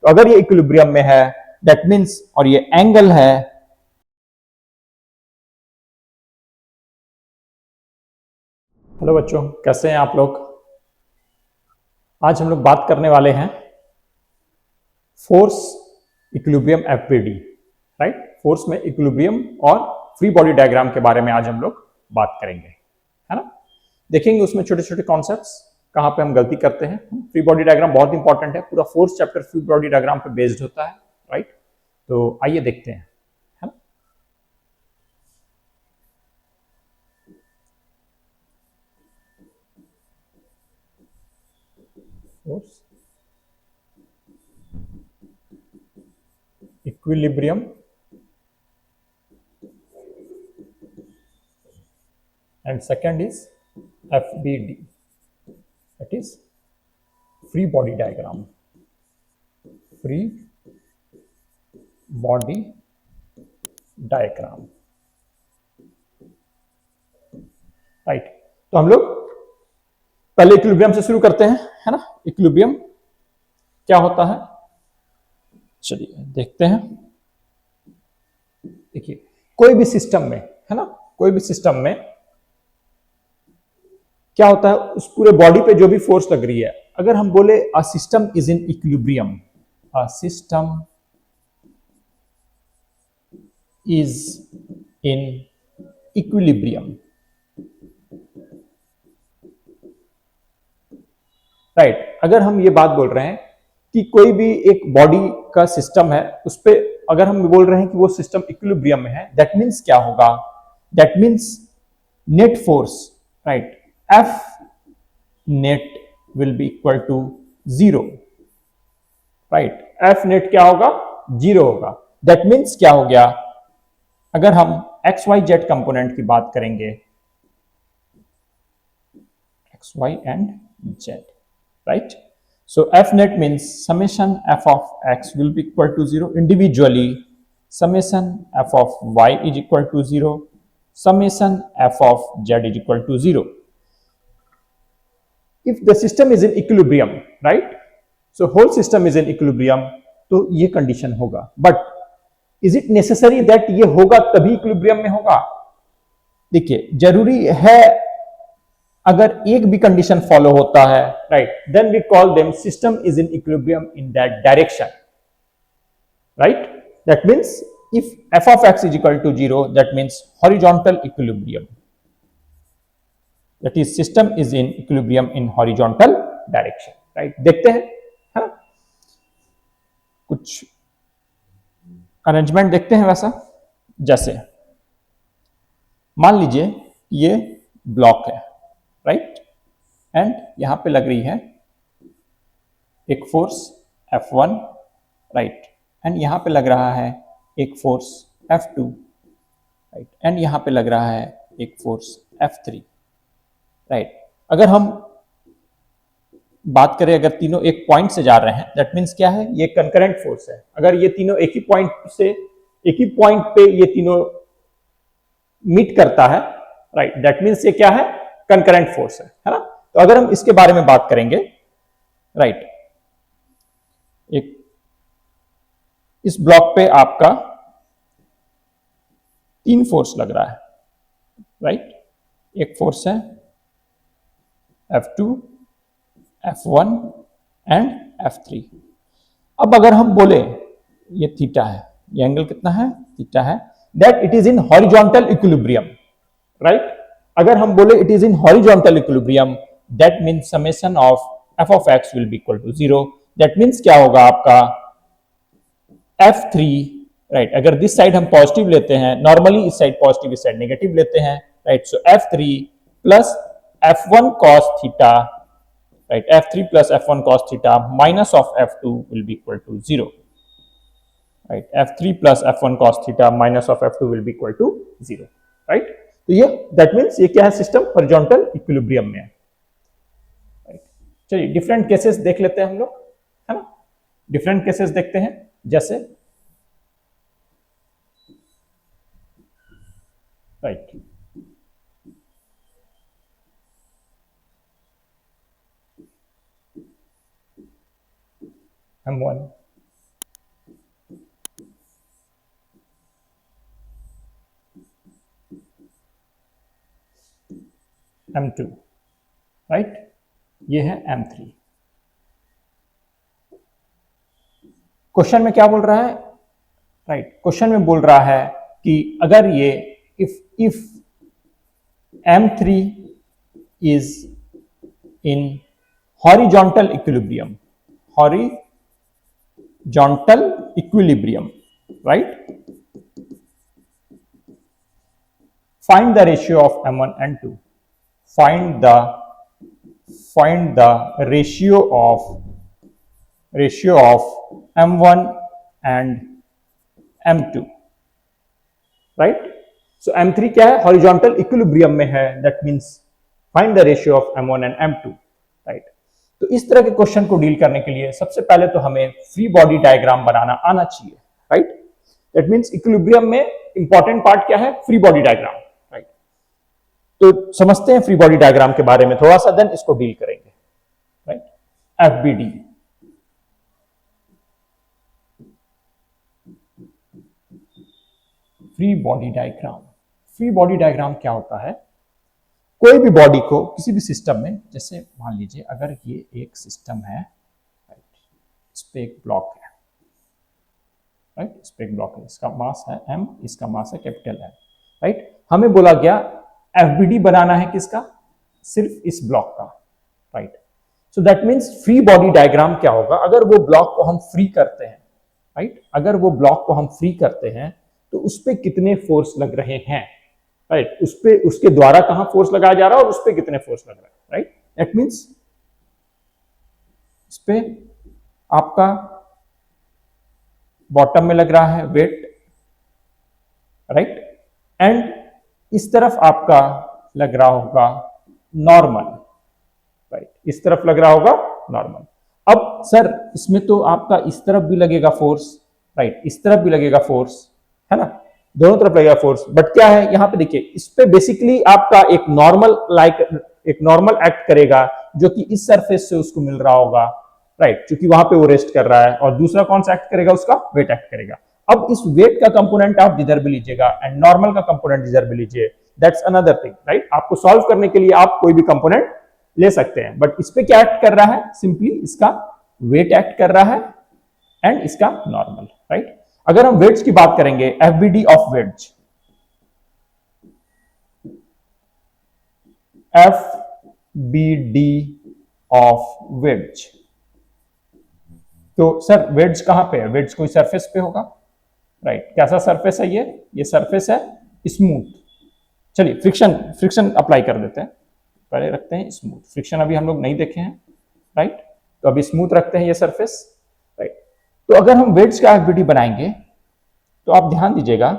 तो अगर ये इक्विलिब्रियम में है दैट मीन्स, और ये एंगल है, हेलो बच्चों, कैसे हैं आप लोग। आज हम लोग बात करने वाले हैं force equilibrium FBD, right. Force में इक्विलिब्रियम और फ्री बॉडी डायग्राम के बारे में आज हम लोग बात करेंगे, है ना। देखेंगे उसमें छोटे छोटे कॉन्सेप्ट्स, कहां पे हम गलती करते हैं। फ्री बॉडी डायग्राम बहुत इंपॉर्टेंट है, पूरा force chapter free body diagram पे बेस्ड होता है, राइट। तो आइए देखते हैं, है ना। Force equilibrium and second is FBD, that is free body diagram, free body diagram, right. तो हम लोग पहले इक्विलिब्रियम से शुरू करते हैं, है ना। इक्विलिब्रियम क्या होता है, चलिए देखते हैं। देखिए कोई भी सिस्टम में, है ना, कोई भी सिस्टम में क्या होता है, उस पूरे बॉडी पे जो भी फोर्स लग रही है, अगर हम बोले a system is in equilibrium, a system is in equilibrium, right. अगर हम ये बात बोल रहे हैं कि कोई भी एक बॉडी का सिस्टम है, उस पे अगर हम बोल रहे हैं कि वो सिस्टम इक्विलिब्रियम में है, दैट मीन्स क्या होगा, that means net force, right, F net will be equal to 0, right. F net क्या होगा, 0 होगा। दैट मीन्स क्या हो गया, अगर हम एक्स वाई जेड कंपोनेंट की बात करेंगे, X Y and Z, right? So F net means summation f of x will be equal to 0 individually, summation f of y is equal to 0, summation f of z is equal to 0. If the system is in equilibrium, right? So whole system is in equilibrium, तो ये condition होगा। But is it necessary that ये होगा तभी equilibrium में होगा? देखिए जरूरी है, अगर एक भी कंडीशन फॉलो होता है, right, then we call them system is in equilibrium in that direction, right. That means if f of x is equal to 0, that means horizontal equilibrium, that is system is in equilibrium in horizontal direction, right। देखते हैं, है ना, कुछ arrangement देखते हैं वैसा। जैसे मान लीजिए ये ब्लॉक है, राइट, एंड यहां पे लग रही है एक फोर्स F1, राइट, एंड यहां पे लग रहा है एक फोर्स F2, राइट, एंड यहां पे लग रहा है एक फोर्स F3, राइट। अगर हम बात करें, अगर तीनों एक पॉइंट से जा रहे हैं, दैट मीन्स क्या है, ये कंकरेंट फोर्स है। अगर ये तीनों एक ही पॉइंट से, एक ही पॉइंट पे ये तीनों मीट करता है, राइट, दैट मीन्स ये क्या है, कंकरेंट फोर्स है ना। तो अगर हम इसके बारे में बात करेंगे, राइट, एक इस ब्लॉक पे आपका 3 फोर्स लग रहा है, राइट। एक फोर्स है F2, F1 एंड F3। अब अगर हम बोले ये थीटा है, ये एंगल कितना है, थीटा है, that it is in horizontal equilibrium, right. अगर हम बोले it is in horizontal equilibrium, that means summation of f of x will be equal to 0। दैट मीन्स क्या होगा आपका F3, राइट। अगर दिस साइड हम पॉजिटिव लेते हैं, नॉर्मली इस साइड पॉजिटिव, इस साइड नेगेटिव लेते हैं, right. So F3 plus F1 cos theta, right, F3 plus F1 cos theta minus of F2 will be equal to 0, right। F3 plus F1 cos theta minus of F2 will be equal to 0, right। तो ये that means ये क्या है, system horizontal equilibrium में है, right. चलिए different cases देख लेते हैं हम लोग, है ना। डिफरेंट केसेस देखते हैं, जैसे राइट, M1 M2, राइट, ये है M3। क्वेश्चन में क्या बोल रहा है, राइट, क्वेश्चन में बोल रहा है कि अगर ये if M3 is in horizontal equilibrium, right, find the ratio of M1 and 2, find the ratio of M1 and M2, right? So M3 क्या है, horizontal equilibrium में है, that means find the ratio of M1 and M2, right? तो इस तरह के question को deal करने के लिए सबसे पहले तो हमें फ्री बॉडी डायग्राम बनाना आना चाहिए, राइट? दैट मींस इक्विलिब्रियम में इंपॉर्टेंट पार्ट क्या है, फ्री बॉडी डायग्राम, राइट? तो समझते हैं फ्री बॉडी डायग्राम के बारे में थोड़ा सा, देन इसको डील करेंगे, right? FBD, free body diagram. Free body diagram क्या होता है, कोई भी बॉडी को किसी भी सिस्टम में, जैसे मान लीजिए अगर ये एक सिस्टम है, राइट, इस पे एक ब्लॉक है, राइट, इस पे एक ब्लॉक है, इसका मास है m, इसका मास है कैपिटल M, राइट? हमें बोला गया FBD बनाना है किसका, सिर्फ इस ब्लॉक का, right? So that means free body diagram क्या होगा, अगर वो ब्लॉक को हम फ्री करते हैं, राइट, अगर वो ब्लॉक को हम फ्री करते हैं तो उस पे कितने फोर्स लग रहे हैं, राइट? उस पे, उसके द्वारा कहां फोर्स लगाया जा रहा है और उस पे कितने फोर्स लग रहा है, राइट? दैट मीन्स इस पे आपका बॉटम में लग रहा है वेट, राइट, एंड इस तरफ आपका लग रहा होगा नॉर्मल, राइट, इस तरफ लग रहा होगा नॉर्मल। अब सर इसमें तो आपका इस तरफ भी लगेगा फोर्स, राइट, इस तरफ भी लगेगा फोर्स, है ना, दोनों तरफ लगेगा फोर्स, बट क्या है यहां पे देखिए, इस पे बेसिकली आपका एक नॉर्मल एक्ट करेगा जो कि इस सरफेस से उसको मिल रहा होगा, राइट, क्योंकि वहां पे वो रेस्ट कर रहा है, और दूसरा कौन सा एक्ट करेगा, उसका वेट एक्ट करेगा। अब इस वेट का कंपोनेंट आप जिधर भी लीजिएगा एंड नॉर्मल का कंपोनेंट जिधर भी लीजिए, दैट्स अनदर थिंग, राइट? आपको सॉल्व करने के लिए आप कोई भी कंपोनेंट ले सकते हैं, बट इस पे क्या एक्ट कर रहा है, सिंपली इसका वेट एक्ट कर रहा है एंड इसका नॉर्मल, राइट? अगर हम वेट्स की बात करेंगे, FBD of weights, FBD of weights, तो सर वेट्स कहां पे है, वेट्स कोई सरफेस पे होगा, राइट? कैसा सरफेस है ये सरफेस है स्मूथ। चलिए फ्रिक्शन अप्लाई कर देते हैं, पहले रखते हैं स्मूथ, फ्रिक्शन अभी हम लोग नहीं देखे हैं, राइट? तो अभी स्मूथ रखते हैं ये सरफेस, राइट? तो अगर हम वेट्स का FBD बनाएंगे तो आप ध्यान दीजिएगा,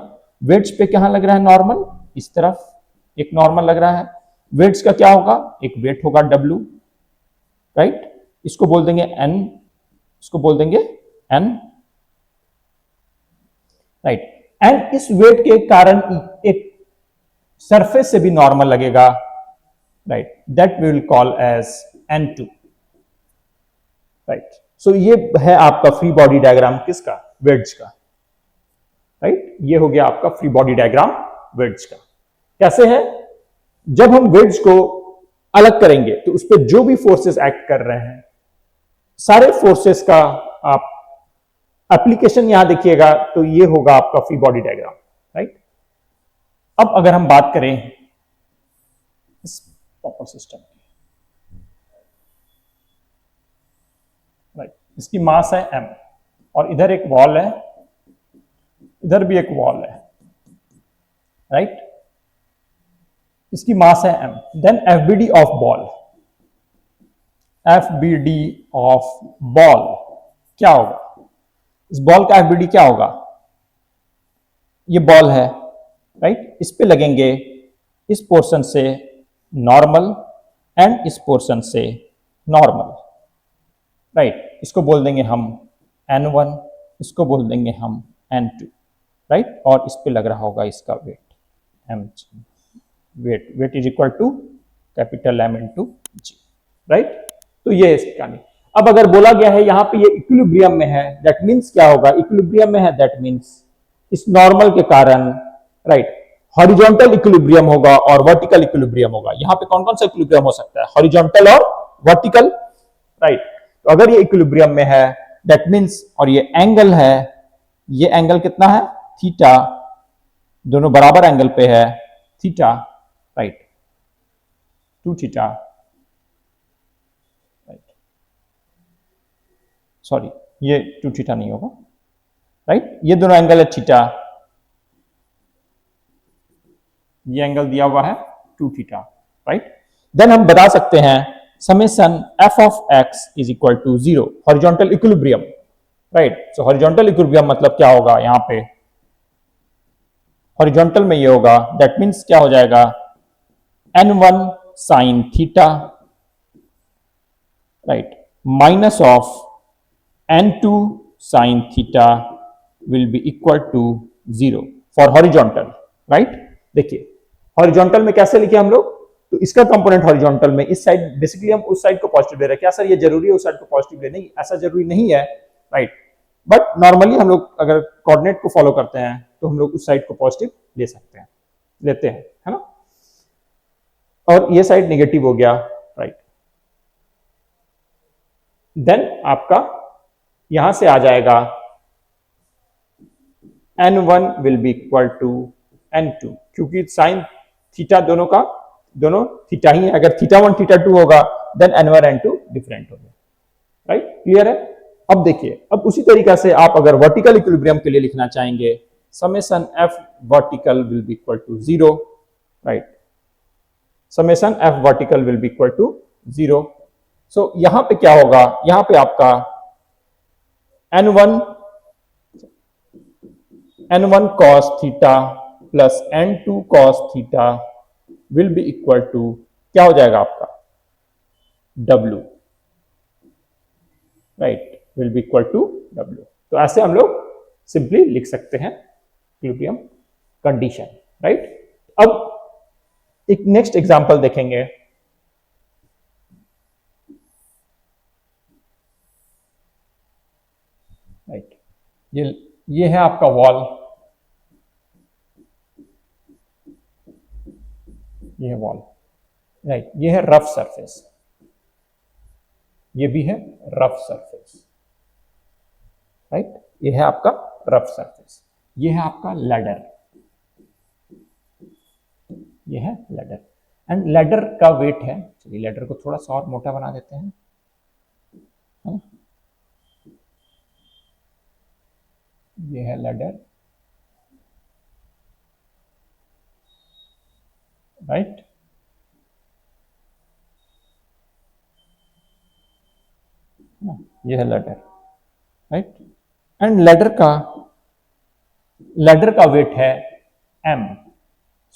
वेट्स पे कहां लग रहा है नॉर्मल, इस तरफ एक नॉर्मल लग रहा है, वेट्स का क्या होगा, एक वेट होगा W, राइट? इसको बोल देंगे N, इसको बोल देंगे N, राइट? एंड इस वेट के कारण एक सरफेस से भी नॉर्मल लगेगा, right, that we will call as N2, right? So ये है आपका फ्री बॉडी डायग्राम किसका, वेट्स का, राइट? ये हो गया आपका फ्री बॉडी डायग्राम वेट्स का। कैसे है, जब हम वेट्स को अलग करेंगे तो उस पर जो भी फोर्सेस एक्ट कर रहे हैं, सारे फोर्सेस का आप एप्लीकेशन यहां देखिएगा, तो ये होगा आपका फ्री बॉडी डायग्राम, राइट? अब अगर हम बात करें इस प्रॉपर सिस्टम की, राइट, इसकी मास है m, और इधर एक वॉल है, इधर भी एक वॉल है, राइट? इसकी मास है m, then FBD of ball, FBD of ball क्या होगा, इस बॉल का FBD क्या होगा, ये बॉल है, राइट? इस पे लगेंगे इस पोर्शन से नॉर्मल एंड इस पोर्शन से नॉर्मल, राइट? इसको बोल देंगे हम N1, इसको बोल देंगे हम N2, राइट? और इस पे लग रहा होगा इसका weight M, weight is equal to capital M into G, right? तो ये है इसकी कहानी। अब अगर बोला गया है यहाँ पे ये इक्विलिब्रियम में है, दैट मीन्स क्या होगा, इक्विलिब्रियम में है, दैट मीन्स इस नॉर्मल के कारण, राइट, हॉरिजॉन्टल इक्विलिब्रियम होगा और वर्टिकल इक्विलिब्रियम होगा। यहां पे कौन कौन सा इक्विलिब्रियम हो सकता है? हॉरिजॉन्टल और वर्टिकल, राइट। तो अगर ये इक्विलिब्रियम में है दैट मींस, और ये एंगल है, ये एंगल कितना है? थीटा, दोनों बराबर एंगल पे है, theta, right, 2 theta, right, sorry ये 2 थीटा नहीं होगा, राइट, ये दोनों एंगल है थीटा, ये एंगल दिया हुआ है 2 थीटा, राइट। देन हम बता सकते हैं summation F of X is equal to 0, horizontal equilibrium, right. So horizontal equilibrium मतलब क्या होगा? यहां पे हॉरिजॉन्टल में ये होगा, दैट मीन्स क्या हो जाएगा? n1 sine theta, right, minus of n2 sine theta will be equal to 0 for horizontal, right. देखिए हॉरिजॉन्टल में कैसे लिखे हम लोग? तो इसका कंपोनेंट हॉरिजॉन्टल में इस साइड, बेसिकली हम उस साइड को पॉजिटिव ले रहे हैं। क्या सर ये जरूरी है उस साइड को पॉजिटिव ले? नहीं, ऐसा जरूरी नहीं है, राइट। बट नॉर्मली हम लोग अगर कोऑर्डिनेट को फॉलो करते हैं तो हम लोग उस साइड को पॉजिटिव ले सकते हैं, लेते हैं, है ना। और ये साइड नेगेटिव हो गया, राइट। देन आपका यहां से आ जाएगा n1 will be equal to n2, क्योंकि साइन थीटा दोनों थीटा ही है। अगर थीटा1 थीटा2 होगा देन n1 n2 डिफरेंट हो गया, राइट, क्लियर है। अब देखिए, अब उसी तरीका से आप अगर वर्टिकल इक्विलिब्रियम के लिए लिखना चाहेंगे, summation F vertical will be equal to 0, right, summation F vertical will be equal to 0। So यहां पे क्या होगा? यहां पे आपका n1 cos theta plus n2 cos theta will be equal to क्या हो जाएगा आपका? w, right, will be equal to w। तो ऐसे हम लोग सिंपली लिख सकते हैं इक्विलिब्रियम कंडीशन, राइट। अब एक नेक्स्ट एग्जांपल देखेंगे, राइट। ये है आपका वॉल, ये है वॉल, राइट। ये है रफ सरफेस, ये भी है रफ सरफेस, राइट। ये है आपका रफ सरफेस, ये है आपका लैडर, ये है लैडर। एंड लैडर का वेट है, चलिए लैडर को थोड़ा सा और मोटा बना देते हैं, है? ये है लैडर, राइट। ये है लैडर, राइट। एंड लैडर का वेट है m,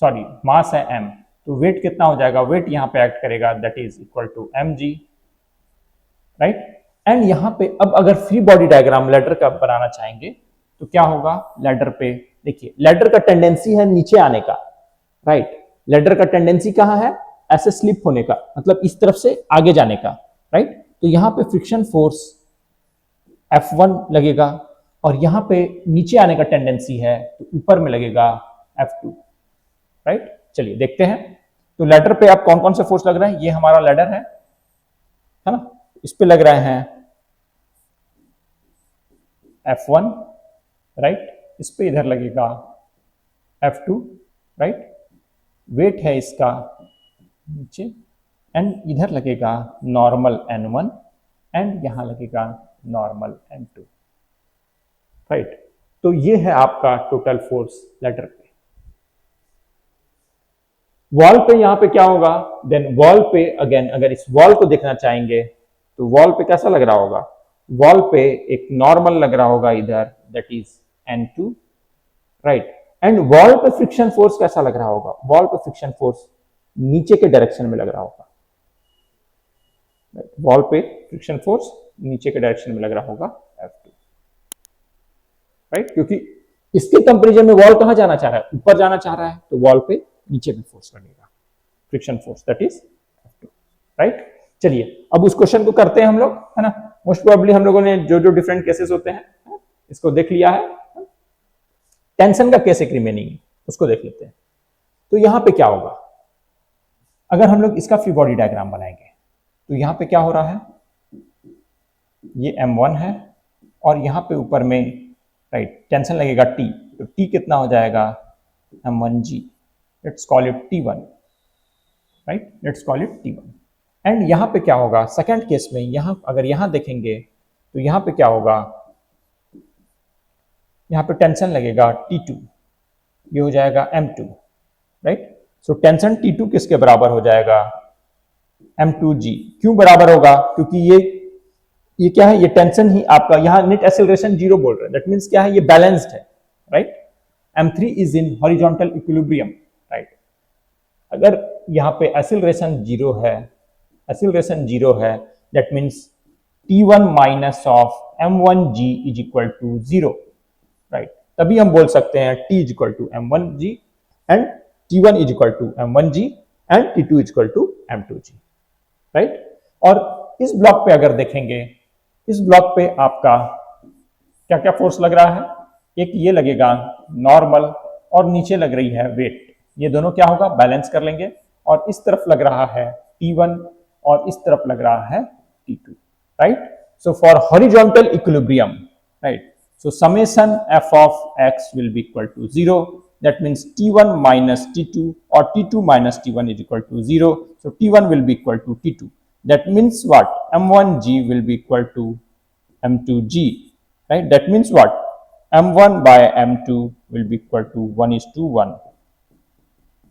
सॉरी मास है m, तो वेट कितना हो जाएगा? वेट यहां पे एक्ट करेगा that is equal to mg, right. And यहां पे अब अगर फ्री बॉडी डायग्राम लैडर का बनाना चाहेंगे तो क्या होगा? लैडर पे देखिए, लैडर का टेंडेंसी है नीचे आने का, राइट। लैडर का टेंडेंसी कहां है? ऐसे स्लिप होने का, मतलब इस तरफ से आगे जाने का, राइट। तो यहां पे फ्रिक्शन फोर्स F1 लगेगा और यहां पे नीचे आने का टेंडेंसी है तो ऊपर में लगेगा F2, राइट। चलिए देखते हैं। तो लैडर पे आप कौन कौन से फोर्स लग रहे हैं? ये हमारा लैडर है ना, इस पे लग रहे हैं F1, राइट, इस पे इधर लगेगा F2, राइट। वेट है इसका नीचे, एंड इधर लगेगा नॉर्मल n1 एंड यहां लगेगा नॉर्मल n2, राइट। तो ये है आपका टोटल फोर्स लैडर पे। वॉल पे यहां पे क्या होगा? देन वॉल पे अगेन अगर इस वॉल को देखना चाहेंगे तो वॉल पे कैसा लग रहा होगा? वॉल पे एक नॉर्मल लग रहा होगा इधर, that is n2, right. And wall पे फ्रिक्शन फोर्स कैसा लग रहा होगा? वॉल पे फ्रिक्शन फोर्स नीचे के डायरेक्शन में लग रहा होगा, वॉल पे फ्रिक्शन फोर्स नीचे के डायरेक्शन में लग रहा होगा F2, राइट, क्योंकि इसके कंपैरिजन में वॉल कहां जाना चाह रहा है? ऊपर जाना चाह रहा है, तो वॉल पे नीचे में फोर्स लगेगा, friction force, that is F2, right. चलिए अब उस क्वेश्चन को करते हैं हम लोग, है ना। मोस्ट प्रोबेबली हम लोगों ने जो जो डिफरेंट केसेस होते हैं इसको देख लिया है। टेंशन का केस एक रिमेनिंग, उसको देख लेते हैं। तो यहां पे क्या होगा, अगर हम लोग इसका फ्री बॉडी डायग्राम बनाएंगे तो यहां पे क्या हो रहा है, ये m1 है और यहां पे ऊपर में राइट टेंशन लगेगा T, तो T कितना हो जाएगा m1g, let's call it T1, right, let's call it T1। And यहां पे क्या होगा सेकंड केस में, यहां अगर यहां देखेंगे तो यहां पे क्या होगा, यहां पे टेंशन लगेगा T2, ये हो जाएगा m2, right. So tension T2 किसके बराबर हो जाएगा, m2g। क्यों बराबर होगा, क्योंकि ये क्या है, ये टेंशन ही आपका, यहां नेट एक्सेलरेशन 0 बोल रहे हैं, दैट मींस क्या है, ये बैलेंस्ड है, right. m3 is in horizontal equilibrium, right. अगर यहां पे एक्सेलरेशन 0 है, एक्सेलरेशन 0 है, that means T1 minus of m1g is equal to 0, right. तभी हम बोल सकते हैं T is equal to m1g and T1 is equal to m1g and T2 is equal to m2g, right. और इस ब्लॉक पे अगर देखेंगे, इस ब्लॉक पे आपका क्या क्या फोर्स लग रहा है, एक ये लगेगा नॉर्मल और नीचे लग रही है वेट, ये दोनों क्या होगा बैलेंस कर लेंगे, और इस तरफ लग रहा है T1 और इस तरफ लग रहा है T2, right. So for horizontal equilibrium, right, so summation f of x will be equal to 0, that means T1 minus T2 or T2 minus T1 is equal to 0, so T1 will be equal to T2, that means what, m1g will be equal to m2g, right, that means what, m1 by m2 will be equal to 1:1,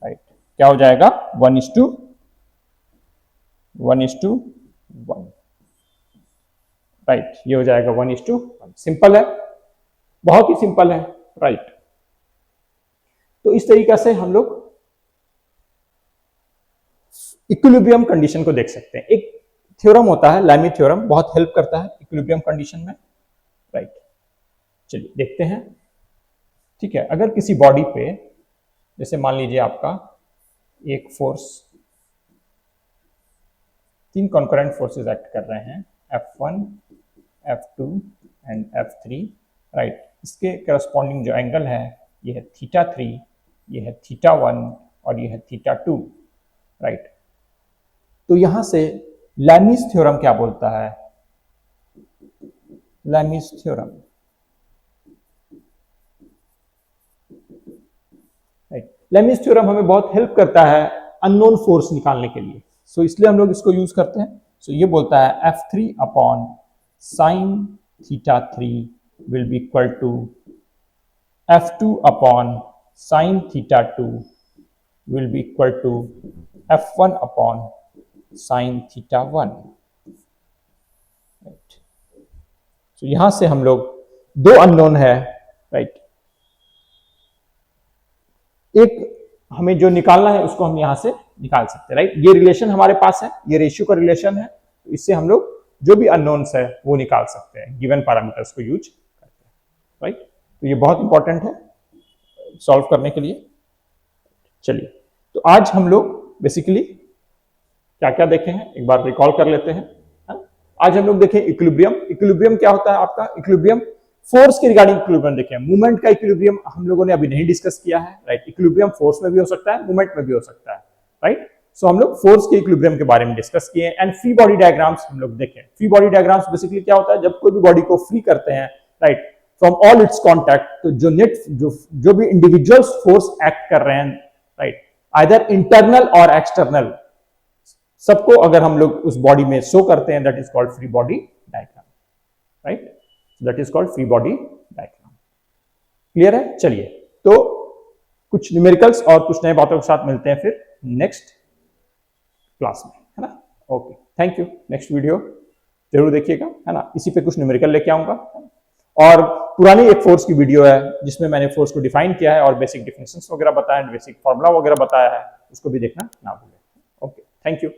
right, क्या हो जाएगा 1:1, right, ये हो जाएगा 1:1, simple है, बहुत ही simple है, right. तो इस तरीके से हम लोग इक्विलिब्रियम कंडीशन को देख सकते हैं। एक थ्योरम होता है लैमी थ्योरम, बहुत हेल्प करता है इक्विलिब्रियम कंडीशन में, राइट। चलिए देखते हैं, ठीक है। अगर किसी बॉडी पे जैसे मान लीजिए आपका एक फोर्स, 3 कॉन्करेंट फोर्सेस एक्ट कर रहे हैं, F1, F2 and F3, right. इसके करस्पॉन्डिंग जो एंगल है ये है θ3, ये है θ1 और ये है θ2, राइट। तो यहां से लैमीज थ्योरम क्या बोलता है, लैमीज थ्योरम, राइट। लैमीज थ्योरम हमें बहुत हेल्प करता है अननोन फोर्स निकालने के लिए, सो इसलिए हम लोग इसको यूज करते हैं। सो ये बोलता है F3 upon sine θ3 will be equal to F2 upon sin θ2 will be equal to F1 upon sin θ1, right. So यहां से हम लोग दो अननोन है, राइट, एक हमें जो निकालना है उसको हम यहां से निकाल सकते हैं, राइट। ये रिलेशन हमारे पास है, ये रेशियो का रिलेशन है, तो इससे हम लोग जो भी अननोन्स है वो निकाल सकते हैं गिवन पैरामीटर्स को यूज करके, राइट। तो ये बहुत इंपॉर्टेंट है सॉल्व करने के लिए। चलिए, तो आज हम लोग बेसिकली क्या क्या देखे हैं एक बार रिकॉल कर लेते हैं, है? आज हम लोग देखें इक्विलिब्रियम। इक्विलिब्रियम क्या होता है आपका, इक्विलिब्रियम फोर्स के रिगार्डिंग इक्विलिब्रियम देखें। मूवमेंट का इक्विलिब्रियम हम लोगों ने अभी नहीं डिस्कस किया है, राइट। इक्विलिब्रियम फोर्स में भी हो सकता है, मूवमेंट में भी हो सकता है, राइट। सो हम लोग फोर्स के इक्विलिब्रियम के बारे में डिस्कस किए एंड फ्री बॉडी डायग्राम्स हम लोग देखें। फ्री बॉडी डायग्राम्स बेसिकली क्या होता है, जब कोई भी बॉडी को फ्री करते हैं, right, from all it's contact, तो जो नेट जो भी इंडिविजुअल्स फोर्स एक्ट कर रहे हैं, राइट, आइदर इंटरनल और एक्सटर्नल, सबको अगर हम लोग उस बॉडी में शो करते हैं, that is called free body diagram, right. That is called free body diagram. Clear है? चलिए, तो कुछ न्यूमेरिकल्स और कुछ नए बातों के साथ मिलते हैं फिर नेक्स्ट क्लास में, है ना। Okay, thank you. Next video जरूर देखिएगा, है ना। इसी पे कुछ न्यूमेरिकल लेके आऊंगा, और पुरानी एक फोर्स की वीडियो है जिसमें मैंने फोर्स को डिफाइन किया है और बेसिक डिफिनेशंस वगैरह बताया, बेसिक फॉर्मूला वगैरह बताया है, उसको भी देखना ना भूलें। Okay, thank you.